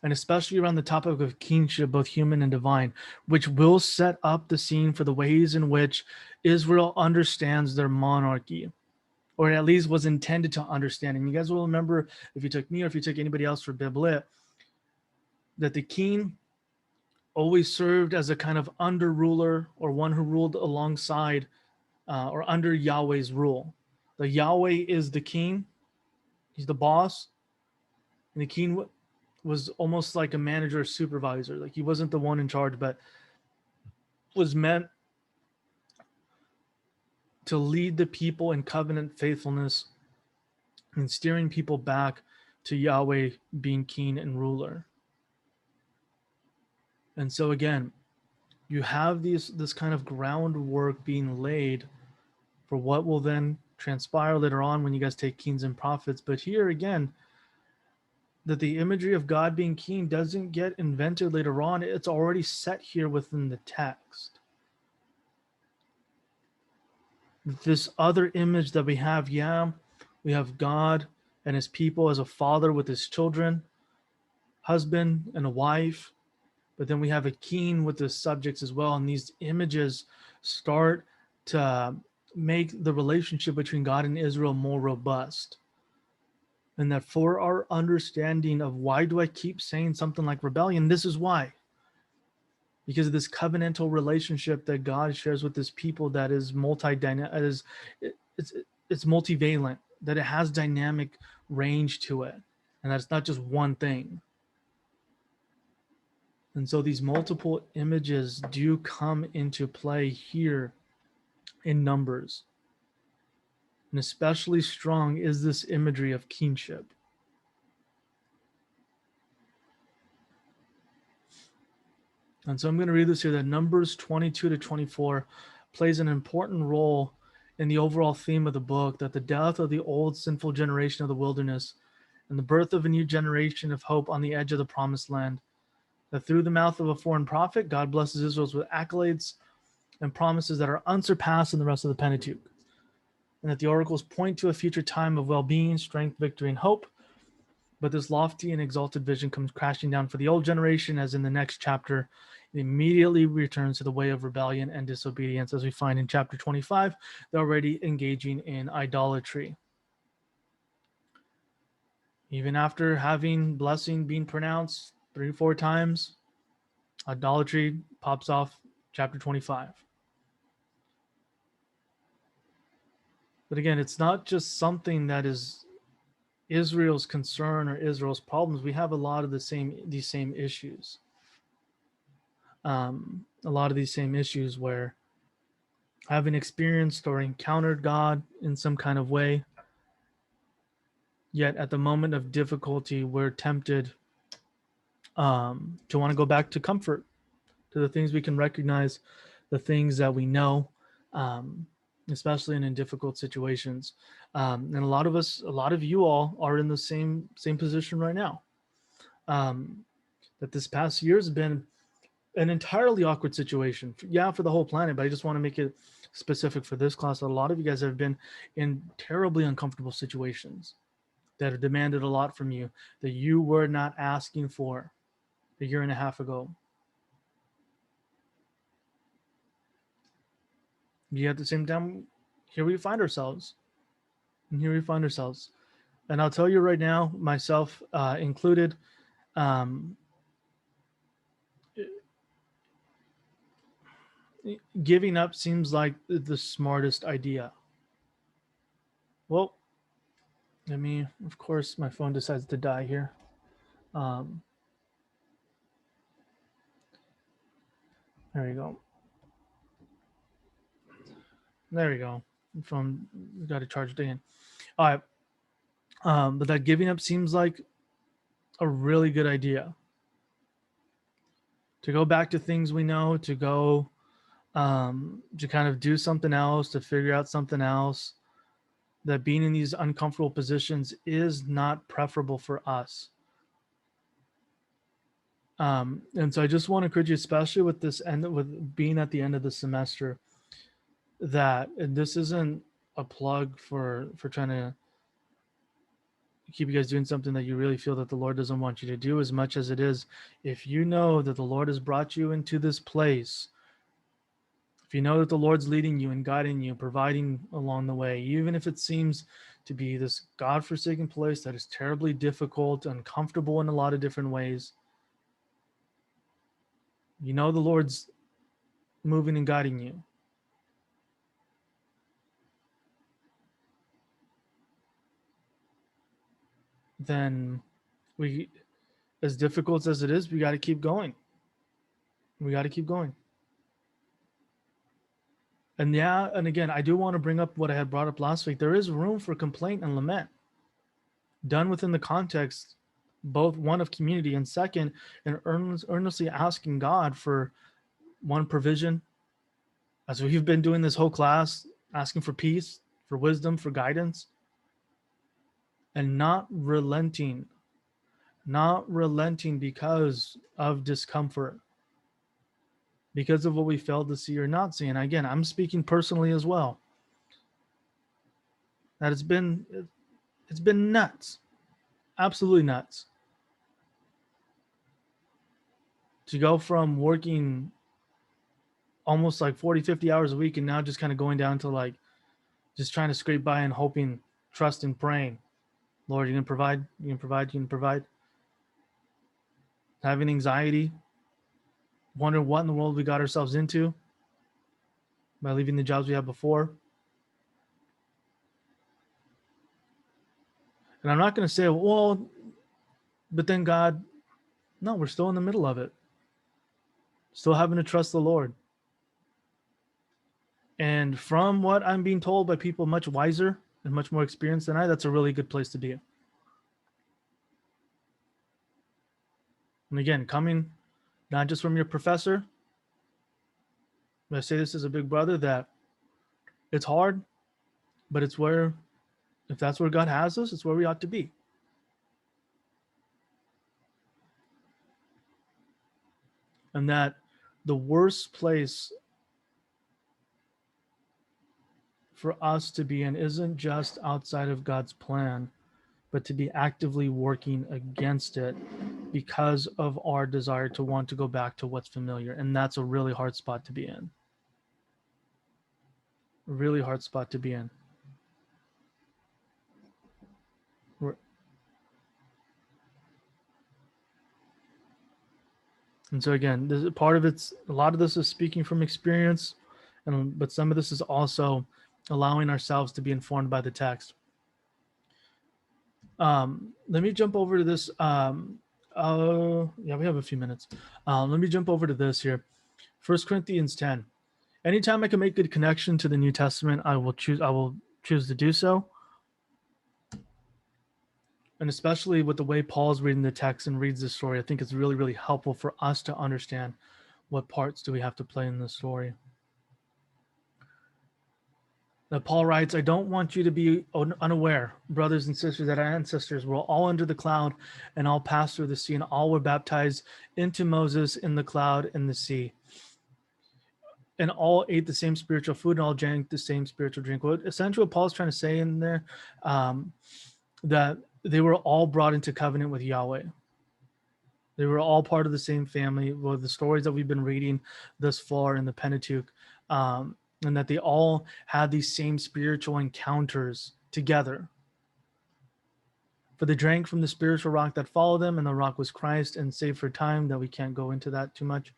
and especially around the topic of kingship, both human and divine, which will set up the scene for the ways in which Israel understands their monarchy, or at least was intended to understand. And you guys will remember, if you took me or if you took anybody else for Biblit, that the king always served as a kind of under ruler, or one who ruled alongside or under Yahweh's rule. The Yahweh is the king, he's the boss, and the king was almost like a manager or supervisor. Like he wasn't the one in charge, but was meant to lead the people in covenant faithfulness and steering people back to Yahweh being king and ruler. And so again, you have this kind of groundwork being laid for what will then transpire later on when you guys take Kings and Prophets. But here again, that the imagery of God being king doesn't get invented later on. It's already set here within the text. This other image that we have, we have God and his people as a father with his children, husband and a wife, but then we have a king with his subjects as well. And these images start to make the relationship between God and Israel more robust. And that for our understanding of why do I keep saying something like rebellion, this is why. Because of this covenantal relationship that God shares with his people that is it's multivalent, that it has dynamic range to it, and that's not just one thing. And so these multiple images do come into play here in Numbers. And especially strong is this imagery of kingship. And so I'm going to read this here, that Numbers 22 to 24 plays an important role in the overall theme of the book, that the death of the old sinful generation of the wilderness and the birth of a new generation of hope on the edge of the promised land, that through the mouth of a foreign prophet, God blesses Israel with accolades and promises that are unsurpassed in the rest of the Pentateuch, and that the oracles point to a future time of well-being, strength, victory, and hope. But this lofty and exalted vision comes crashing down for the old generation, as in the next chapter, it immediately returns to the way of rebellion and disobedience, as we find in chapter 25, they're already engaging in idolatry. Even after having blessing being pronounced 3 or 4 times, idolatry pops off chapter 25. But again, it's not just something that is Israel's concern or Israel's problems. We have a lot of these same issues. A lot of these same issues where having experienced or encountered God in some kind of way, yet at the moment of difficulty, we're tempted to want to go back to comfort, to the things we can recognize, the things that we know, um, especially in difficult situations. And a lot of us, a lot of you all are in the same position right now. That this past year has been an entirely awkward situation. Yeah, for the whole planet, but I just want to make it specific for this class. A lot of you guys have been in terribly uncomfortable situations that have demanded a lot from you that you were not asking for a year and a half ago. Yet at the same time, here we find ourselves. And here we find ourselves. And I'll tell you right now, myself included, um, giving up seems like the smartest idea. Well, of course, my phone decides to die here. There we go. There we go. Phone got to charge it again. All right. But that giving up seems like a really good idea. To go back to things we know, to go to kind of do something else, to figure out something else. That being in these uncomfortable positions is not preferable for us. And so I just want to encourage you, especially with this end, with being at the end of the semester, that and this isn't a plug for trying to keep you guys doing something that you really feel that the Lord doesn't want you to do, as much as it is, if you know that the Lord has brought you into this place, if you know that the Lord's leading you and guiding you, providing along the way, even if it seems to be this God-forsaken place that is terribly difficult, uncomfortable in a lot of different ways, you know the Lord's moving and guiding you. Then we, as difficult as it is, we got to keep going. We got to keep going. And yeah, and again, I do want to bring up what I had brought up last week. There is room for complaint and lament done within the context, both one of community and second, and earnestly asking God for one provision, as we've been doing this whole class, asking for peace, for wisdom, for guidance, and not relenting because of discomfort, because of what we failed to see or not see. And again, I'm speaking personally as well. That it's been nuts, absolutely nuts, to go from working almost like 40, 50 hours a week and now just kind of going down to like just trying to scrape by and hoping, trusting, praying. Lord, you can provide, you can provide, you can provide. Having anxiety, wondering what in the world we got ourselves into by leaving the jobs we had before. And I'm not going to say, well, but then God, no, we're still in the middle of it. Still having to trust the Lord. And from what I'm being told by people much wiser and much more experienced than I, that's a really good place to be. And again, coming not just from your professor, but I say this as a big brother, that it's hard, but it's where, if that's where God has us, it's where we ought to be. And that the worst place for us to be in isn't just outside of God's plan, but to be actively working against it because of our desire to want to go back to what's familiar. And that's a really hard spot to be in. A really hard spot to be in. And so again, this part of it's, a lot of this is speaking from experience, but some of this is also allowing ourselves to be informed by the text. Let me jump over to this. Yeah, we have a few minutes. Let me jump over to this here. 1 Corinthians 10. Anytime I can make a connection to the New Testament, I will choose to do so. And especially with the way Paul's reading the text and reads the story, I think it's really, really helpful for us to understand what parts do we have to play in the story. That Paul writes, I don't want you to be unaware, brothers and sisters, that our ancestors were all under the cloud and all passed through the sea, and all were baptized into Moses in the cloud and the sea. And all ate the same spiritual food and all drank the same spiritual drink. What essentially what Paul's trying to say in there, that they were all brought into covenant with Yahweh. They were all part of the same family. Well, the stories that we've been reading thus far in the Pentateuch, and that they all had these same spiritual encounters together. For they drank from the spiritual rock that followed them, and the rock was Christ. And save for time that we can't go into that too much.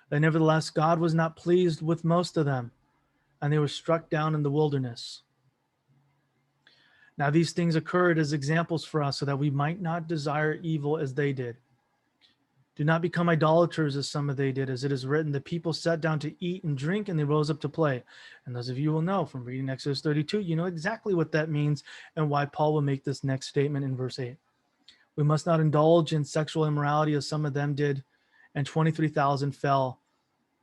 But nevertheless, God was not pleased with most of them, and they were struck down in the wilderness. Now these things occurred as examples for us, so that we might not desire evil as they did. Do not become idolaters as some of they did, as it is written, the people sat down to eat and drink, and they rose up to play. And those of you will know from reading Exodus 32, you know exactly what that means and why Paul will make this next statement in verse 8. We must not indulge in sexual immorality as some of them did, and 23,000 fell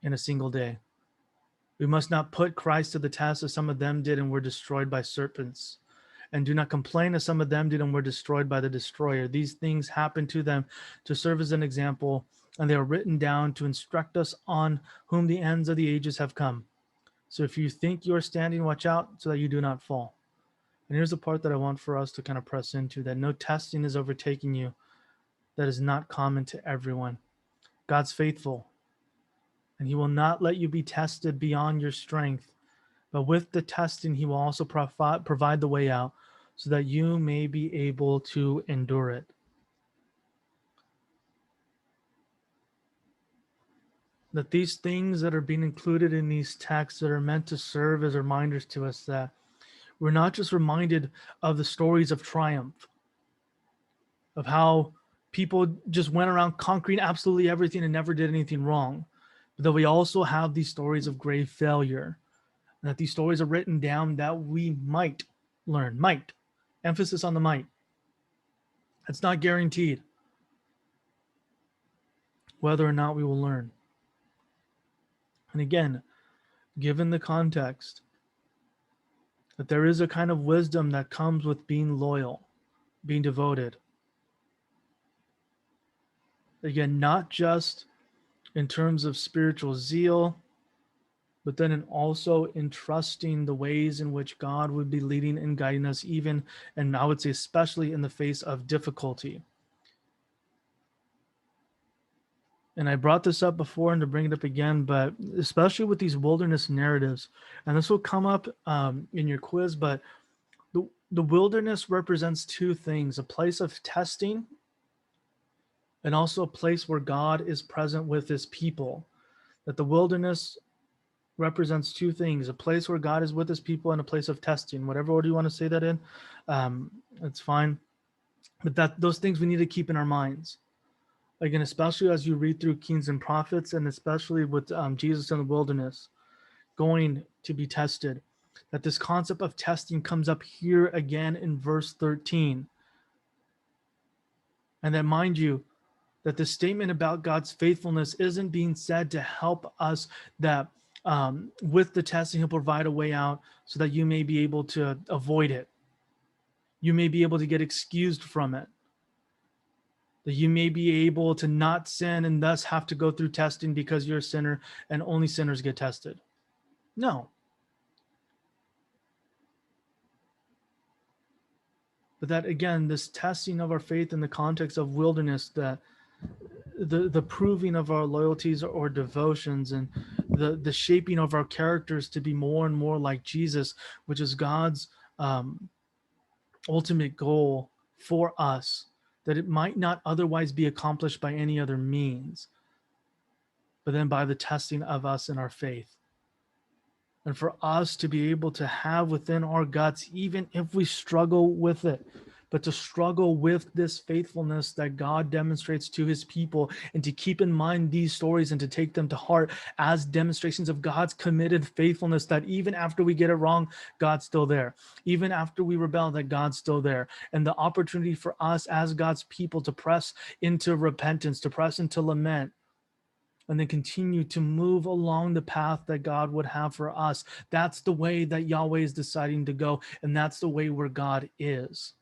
in a single day. We must not put Christ to the test as some of them did and were destroyed by serpents. And do not complain as some of them did and were destroyed by the destroyer. These things happened to them to serve as an example, and they are written down to instruct us on whom the ends of the ages have come. So if you think you are standing, watch out so that you do not fall. And here's the part that I want for us to kind of press into, that no testing is overtaking you that is not common to everyone. God's faithful, and he will not let you be tested beyond your strength. But with the testing, he will also provide the way out so that you may be able to endure it. That these things that are being included in these texts that are meant to serve as reminders to us that we're not just reminded of the stories of triumph, of how people just went around conquering absolutely everything and never did anything wrong, but that we also have these stories of grave failure. And that these stories are written down that we might learn. Might. Emphasis on the might. It's not guaranteed whether or not we will learn. And again, given the context, that there is a kind of wisdom that comes with being loyal, being devoted. Again, not just in terms of spiritual zeal, but then also in trusting the ways in which God would be leading and guiding us, even, and I would say especially in the face of difficulty. And I brought this up before and to bring it up again, but especially with these wilderness narratives, and this will come up in your quiz, but the wilderness represents two things: a place of testing and also a place where God is present with his people. That the wilderness represents two things: a place where God is with his people and a place of testing. Whatever order you want to say that in, it's fine. But those things we need to keep in our minds. Again, especially as you read through Kings and Prophets, and especially with Jesus in the wilderness, going to be tested, that this concept of testing comes up here again in verse 13. And that, mind you, that the statement about God's faithfulness isn't being said to help us that with the testing, he'll provide a way out so that you may be able to avoid it. You may be able to get excused from it. That you may be able to not sin and thus have to go through testing because you're a sinner and only sinners get tested. No. But that, again, this testing of our faith in the context of wilderness, that the proving of our loyalties or devotions, and the shaping of our characters to be more and more like Jesus, which is God's ultimate goal for us, that it might not otherwise be accomplished by any other means, but then by the testing of us in our faith. and for us to be able to have within our guts, even if we struggle with it, but to struggle with this faithfulness that God demonstrates to his people, and to keep in mind these stories and to take them to heart as demonstrations of God's committed faithfulness, that even after we get it wrong, God's still there. Even after we rebel, that God's still there. And the opportunity for us as God's people to press into repentance, to press into lament, and then continue to move along the path that God would have for us. That's the way that Yahweh is deciding to go, and that's the way where God is.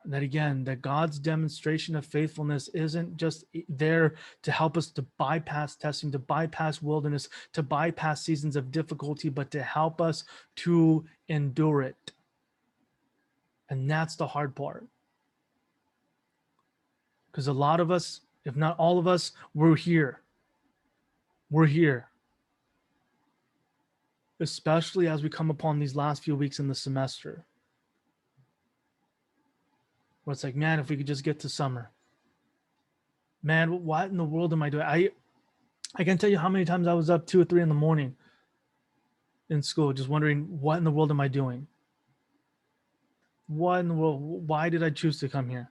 And that again, that God's demonstration of faithfulness isn't just there to help us to bypass testing, to bypass wilderness, to bypass seasons of difficulty, but to help us to endure it. And that's the hard part. Because a lot of us, if not all of us, we're here. We're here. Especially as we come upon these last few weeks in the semester. Where it's like, man, if we could just get to summer. Man, what in the world am I doing? I can't tell you how many times I was up 2 or 3 in the morning in school, just wondering, what in the world am I doing? What in the world? Why did I choose to come here?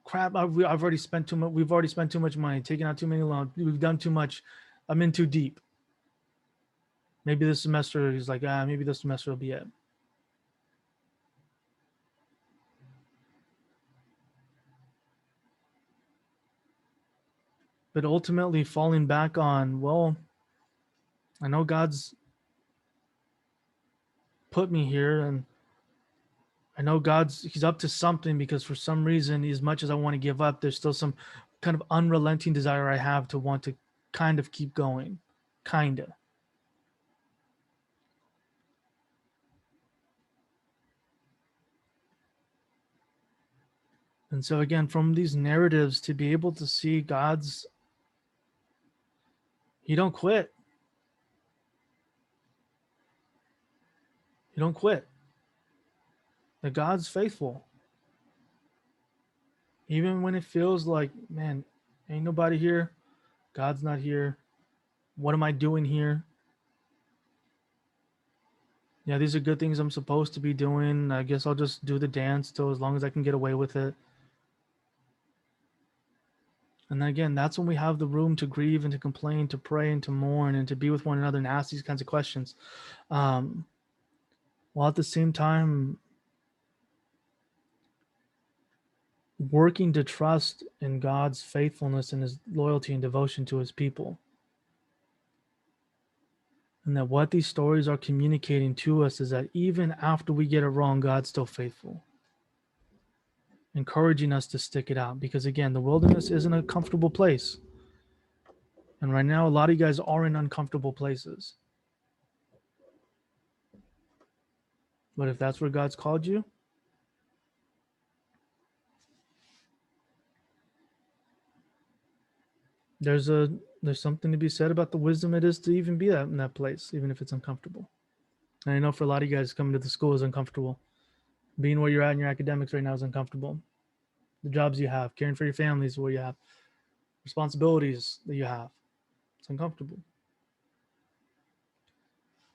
Crap, I've already spent too much. We've already spent too much money, taken out too many loans. We've done too much. I'm in too deep. Maybe this semester is like, maybe this semester will be it. But ultimately falling back on, well, I know God's put me here, and I know he's up to something, because for some reason, as much as I want to give up, there's still some kind of unrelenting desire I have to want to kind of keep going. Kinda. And so again, from these narratives, to be able to see he don't quit. He don't quit. That God's faithful. Even when it feels like, man, ain't nobody here. God's not here. What am I doing here? Yeah, these are good things I'm supposed to be doing. I guess I'll just do the dance till as long as I can get away with it. And then again, that's when we have the room to grieve and to complain, to pray and to mourn and to be with one another and ask these kinds of questions. While at the same time, working to trust in God's faithfulness and his loyalty and devotion to his people. And that what these stories are communicating to us is that even after we get it wrong, God's still faithful. Encouraging us to stick it out. Because again, the wilderness isn't a comfortable place. And right now, a lot of you guys are in uncomfortable places. But if that's where God's called you, there's something to be said about the wisdom it is to even be in that place, even if it's uncomfortable. And I know for a lot of you guys, coming to the school is uncomfortable. Being where you're at in your academics right now is uncomfortable. The jobs you have, caring for your families, where you have responsibilities that you have, it's uncomfortable.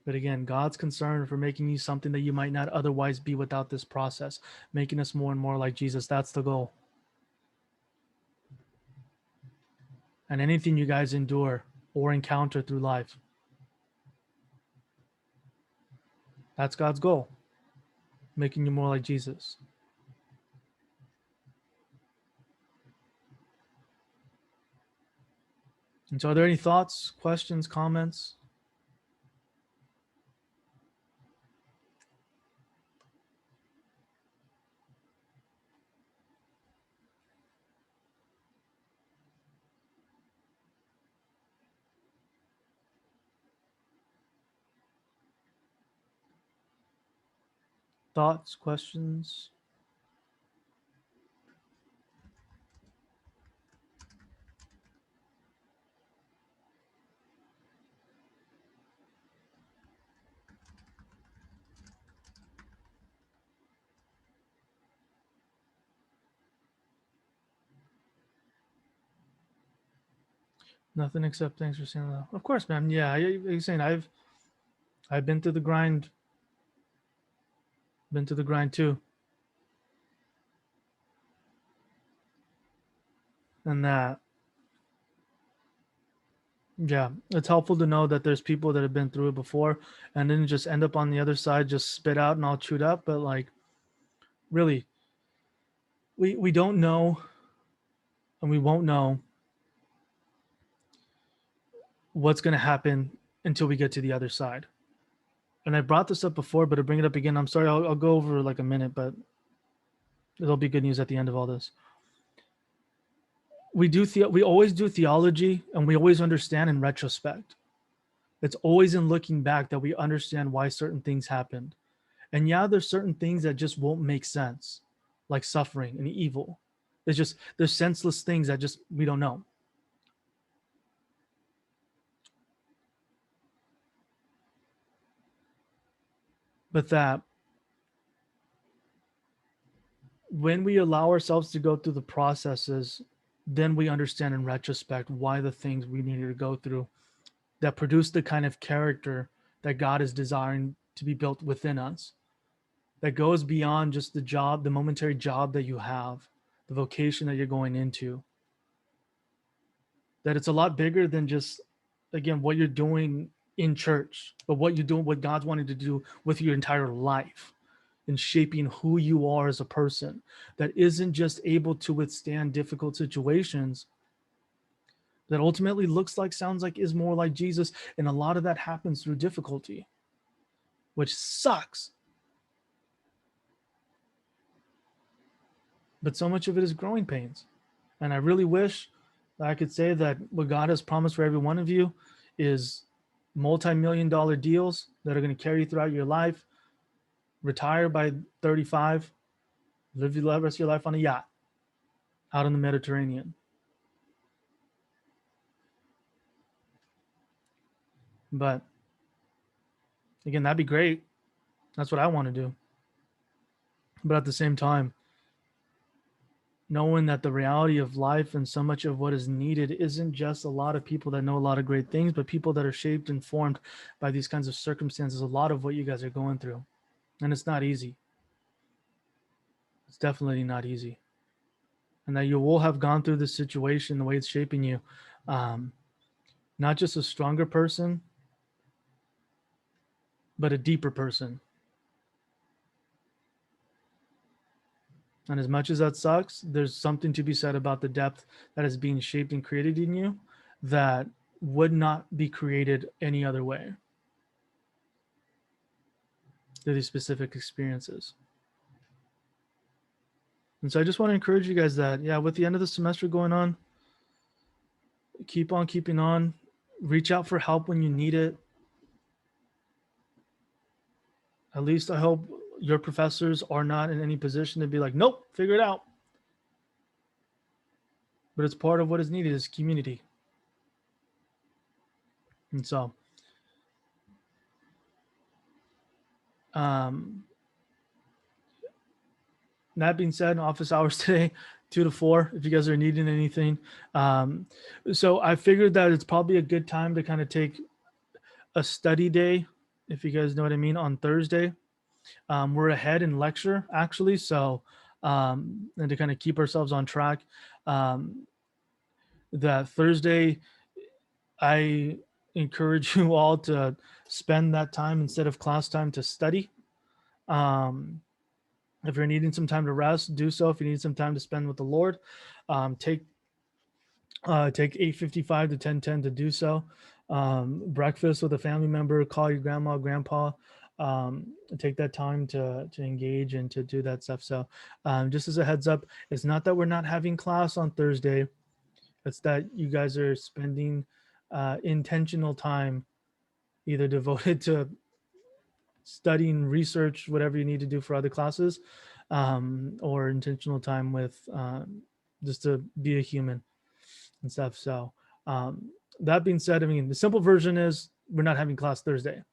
But again, God's concern for making you something that you might not otherwise be without this process, making us more and more like Jesus. That's the goal. And anything you guys endure or encounter through life, that's God's goal, making you more like Jesus. And so, are there any thoughts, questions, comments? Thoughts, questions? Nothing except thanks for saying that. Of course, man. Yeah, you're saying I've been through the grind. Been through the grind too. And that, yeah, it's helpful to know that there's people that have been through it before and didn't just end up on the other side, just spit out and all chewed up. But like, really, we don't know, and we won't know what's going to happen until we get to the other side. And I brought this up before, but to bring it up again, I'm sorry, I'll go over like a minute, but it'll be good news at the end of all this. We always do theology, and we always understand in retrospect. It's always in looking back that we understand why certain things happened. And yeah, there's certain things that just won't make sense, like suffering and evil. There's senseless things that just we don't know. But that when we allow ourselves to go through the processes, then we understand in retrospect why the things we needed to go through that produce the kind of character that God is desiring to be built within us, that goes beyond just the job, the momentary job that you have, the vocation that you're going into, that it's a lot bigger than just, again, what you're doing in church, but what you're doing, what God's wanting to do with your entire life in shaping who you are as a person that isn't just able to withstand difficult situations, that ultimately looks like, sounds like, is more like Jesus. And a lot of that happens through difficulty, which sucks. But so much of it is growing pains. And I really wish that I could say that what God has promised for every one of you is multi-million-dollar deals that are going to carry you throughout your life, retire by 35, live the rest of your life on a yacht out in the Mediterranean. But again, that'd be great. That's what I want to do. But at the same time, knowing that the reality of life and so much of what is needed isn't just a lot of people that know a lot of great things, but people that are shaped and formed by these kinds of circumstances, a lot of what you guys are going through. And it's not easy. It's definitely not easy. And that you will have gone through this situation, the way it's shaping you, not just a stronger person, but a deeper person. And as much as that sucks, there's something to be said about the depth that is being shaped and created in you that would not be created any other way through these specific experiences. And so I just want to encourage you guys that, yeah, with the end of the semester going on, keep on keeping on, reach out for help when you need it. At least I hope your professors are not in any position to be like, nope, figure it out. But it's part of what is needed is community. And so, that being said, office hours today, 2 to 4, if you guys are needing anything. So I figured that it's probably a good time to kind of take a study day, if you guys know what I mean, on Thursday. We're ahead in lecture, actually. So, and to kind of keep ourselves on track, that Thursday, I encourage you all to spend that time instead of class time to study. If you're needing some time to rest, do so. If you need some time to spend with the Lord, take 8:55 to 10:10 to do so. Breakfast with a family member, call your grandma, grandpa. Take that time to engage and to do that stuff. So just as a heads up, it's not that we're not having class on Thursday. It's that you guys are spending intentional time either devoted to studying, research, whatever you need to do for other classes, or intentional time with just to be a human and stuff. So that being said, I mean, the simple version is we're not having class Thursday.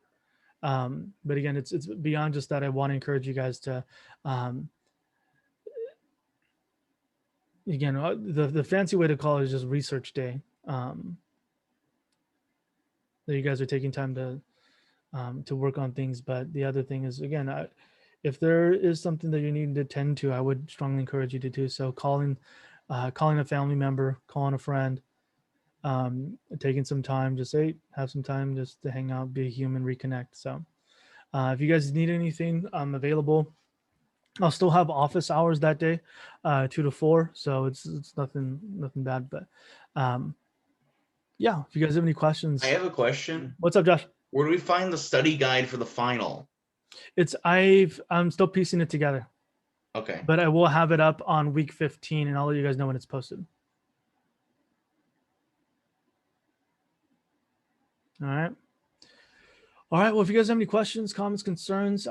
But again, it's beyond just that. I want to encourage you guys to, again, the fancy way to call it is just research day. that you guys are taking time to work on things. But the other thing is, again, if there is something that you need to tend to, I would strongly encourage you to do so. Calling a family member, calling a friend, taking some time, just have some time just to hang out, be a human, reconnect. So if you guys need anything, I'm available. I'll still have office hours that day, 2 to 4. So it's nothing bad. But yeah, if you guys have any questions, I have a question. what's up, Josh? Where do we find the study guide for the final? I'm still piecing it together, Okay. but I will have it up on week 15, and I'll let you guys know when it's posted. All right. Well, if you guys have any questions, comments, concerns,